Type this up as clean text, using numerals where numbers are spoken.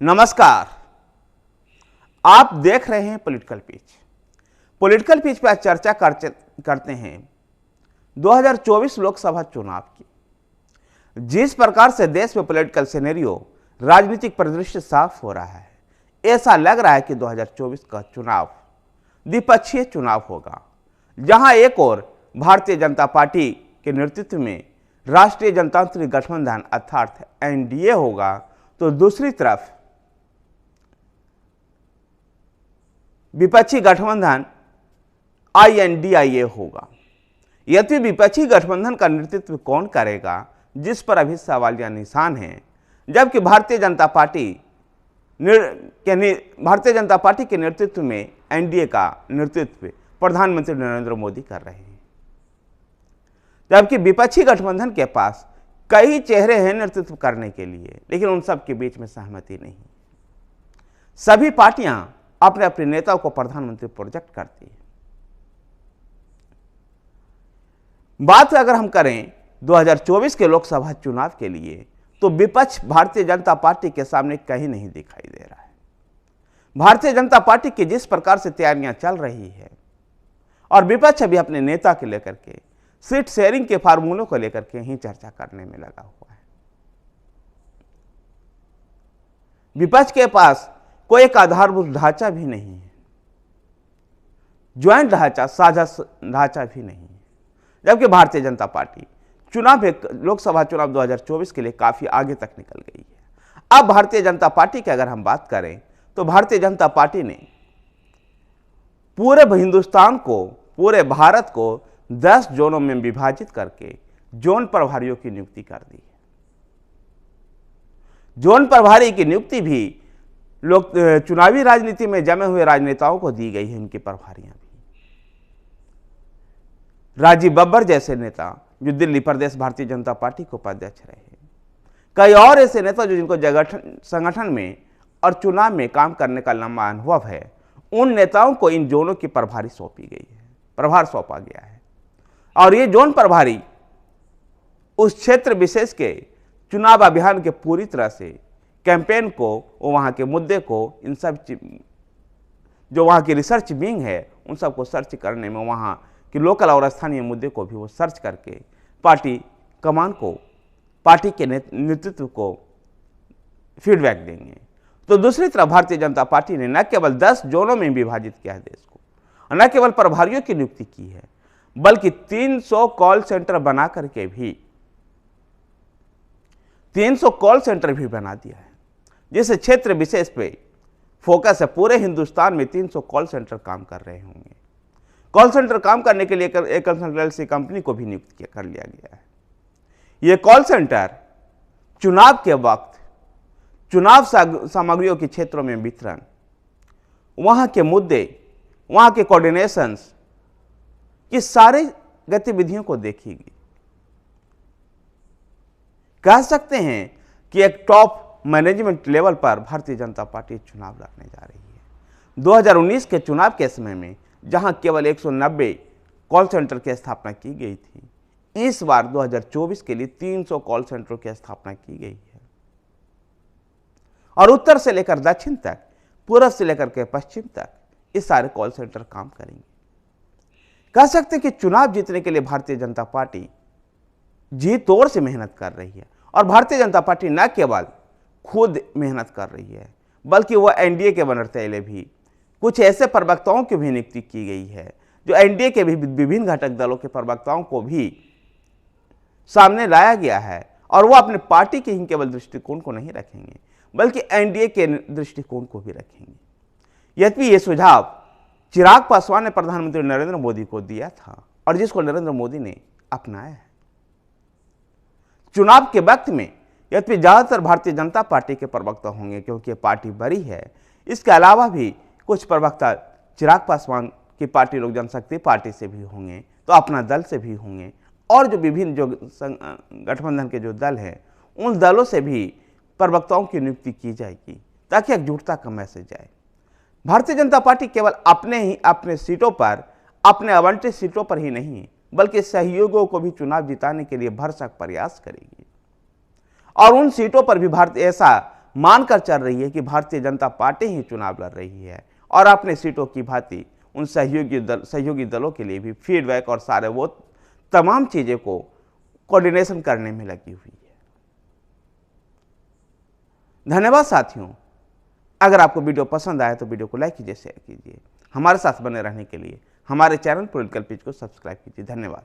नमस्कार, आप देख रहे हैं पॉलिटिकल पिच। पॉलिटिकल पिच पर चर्चा करते हैं 2024 लोकसभा चुनाव की। जिस प्रकार से देश में पॉलिटिकल सिनेरियो, राजनीतिक परिदृश्य साफ हो रहा है, ऐसा लग रहा है कि 2024 का चुनाव द्विपक्षीय चुनाव होगा, जहां एक ओर भारतीय जनता पार्टी के नेतृत्व में राष्ट्रीय जनतांत्रिक गठबंधन अर्थात एनडीए होगा, तो दूसरी तरफ विपक्षी गठबंधन आईएनडीआईए होगा। यद्यपि विपक्षी गठबंधन का नेतृत्व कौन करेगा, जिस पर अभी सवालिया निशान है, जबकि भारतीय जनता पार्टी के नेतृत्व में एनडीए का नेतृत्व प्रधानमंत्री नरेंद्र मोदी कर रहे हैं। जबकि विपक्षी गठबंधन के पास कई चेहरे हैं नेतृत्व करने के लिए, लेकिन उन सब के बीच में सहमति नहीं। सभी पार्टियां अपने अपने नेताओं को प्रधानमंत्री प्रोजेक्ट करती है। बात अगर हम करें 2024 के लोकसभा चुनाव के लिए, तो विपक्ष भारतीय जनता पार्टी के सामने कहीं नहीं दिखाई दे रहा है। भारतीय जनता पार्टी की जिस प्रकार से तैयारियां चल रही है और विपक्ष अभी अपने नेता के लेकर के सीट शेयरिंग के फार्मूलों को लेकर के ही चर्चा करने में लगा हुआ है। विपक्ष के पास कोई एक आधारभूत ढांचा भी नहीं है, ज्वाइंट ढांचा, साझा ढांचा भी नहीं है। जबकि भारतीय जनता पार्टी लोकसभा चुनाव 2024 के लिए काफी आगे तक निकल गई है। अब भारतीय जनता पार्टी की अगर हम बात करें, तो भारतीय जनता पार्टी ने पूरे हिंदुस्तान को, पूरे भारत को 10 जोनों में विभाजित करके जोन प्रभारियों की नियुक्ति कर दी है। जोन प्रभारी की नियुक्ति भी चुनावी राजनीति में जमे हुए राजनेताओं को दी गई है। इनकी प्रभारियां भी राजीव बब्बर जैसे नेता जो दिल्ली प्रदेश भारतीय जनता पार्टी के उपाध्यक्ष रहे, कई और ऐसे नेता जिनको संगठन में और चुनाव में काम करने का लंबा अनुभव है, उन नेताओं को इन जोनों की प्रभार सौंपा गया है। और ये जोन प्रभारी उस क्षेत्र विशेष के चुनाव अभियान के पूरी तरह से कैंपेन को, वहाँ के मुद्दे को, इन सब जो वहाँ की रिसर्च विंग है, उन सबको सर्च करने में, वहाँ के लोकल और स्थानीय मुद्दे को भी वो सर्च करके पार्टी कमान को, पार्टी के नेतृत्व को फीडबैक देंगे। तो दूसरी तरफ भारतीय जनता पार्टी ने न केवल 10 जोनों में विभाजित किया है देश को, न केवल प्रभारियों की नियुक्ति की है, बल्कि 300 कॉल सेंटर बना करके भी 300 कॉल सेंटर भी बना दिया है, जिस क्षेत्र विशेष पे फोकस है। पूरे हिंदुस्तान में 300 कॉल सेंटर काम कर रहे होंगे। कॉल सेंटर काम करने के लिए एक कंसल्टेंसी कंपनी को भी नियुक्त कर लिया गया है। ये कॉल सेंटर चुनाव के वक्त चुनाव सामग्रियों के क्षेत्रों में वितरण, वहां के मुद्दे, वहां के कोऑर्डिनेशंस की सारी गतिविधियों को देखेगी। कह सकते हैं कि एक टॉप मैनेजमेंट लेवल पर भारतीय जनता पार्टी चुनाव लड़ने जा रही है। 2019 के चुनाव के समय में जहां केवल 190 कॉल सेंटर की स्थापना की गई थी, इस बार 2024 के लिए 300 कॉल सेंटरों की स्थापना की गई है। और उत्तर से लेकर दक्षिण तक, पूर्व से लेकर के पश्चिम तक ये सारे कॉल सेंटर काम करेंगे। कह सकते हैं कि चुनाव जीतने के लिए भारतीय जनता पार्टी जी तोड़ से मेहनत कर रही है। और भारतीय जनता पार्टी न केवल खुद मेहनत कर रही है, बल्कि वह एनडीए के बनते भी कुछ ऐसे प्रवक्ताओं की भी नियुक्ति की गई है, जो एनडीए के भी विभिन्न घटक दलों के प्रवक्ताओं को भी सामने लाया गया है। और वह अपने पार्टी के ही केवल दृष्टिकोण को नहीं रखेंगे, बल्कि एनडीए के दृष्टिकोण को भी रखेंगे। यद्यपि ये सुझाव चिराग पासवान ने प्रधानमंत्री नरेंद्र मोदी को दिया था, और जिसको नरेंद्र मोदी ने अपनाया है। चुनाव के वक्त में यद्यपि ज्यादातर भारतीय जनता पार्टी के प्रवक्ता होंगे, क्योंकि पार्टी बड़ी है। इसके अलावा भी कुछ प्रवक्ता चिराग पासवान की पार्टी लोक जनशक्ति पार्टी से भी होंगे, तो अपना दल से भी होंगे, और जो विभिन्न जो गठबंधन के जो दल हैं, उन दलों से भी प्रवक्ताओं की नियुक्ति की जाएगी, ताकि एकजुटता का मैसेज जाए। भारतीय जनता पार्टी केवल अपने सीटों पर, अपने आवंटित सीटों पर ही नहीं, बल्कि सहयोगियों को भी चुनाव जिताने के लिए भरसक प्रयास करेगी। और उन सीटों पर भी ऐसा मानकर चल रही है कि भारतीय जनता पार्टी ही चुनाव लड़ रही है और अपने सीटों की भांति उन सहयोगी दलों के लिए भी फीडबैक और सारे वो तमाम चीज़ें को कोऑर्डिनेशन करने में लगी हुई है। धन्यवाद साथियों। अगर आपको वीडियो पसंद आए तो वीडियो को लाइक कीजिए, शेयर कीजिए। हमारे साथ बने रहने के लिए हमारे चैनल पॉलिटिकल पेज को सब्सक्राइब कीजिए। धन्यवाद।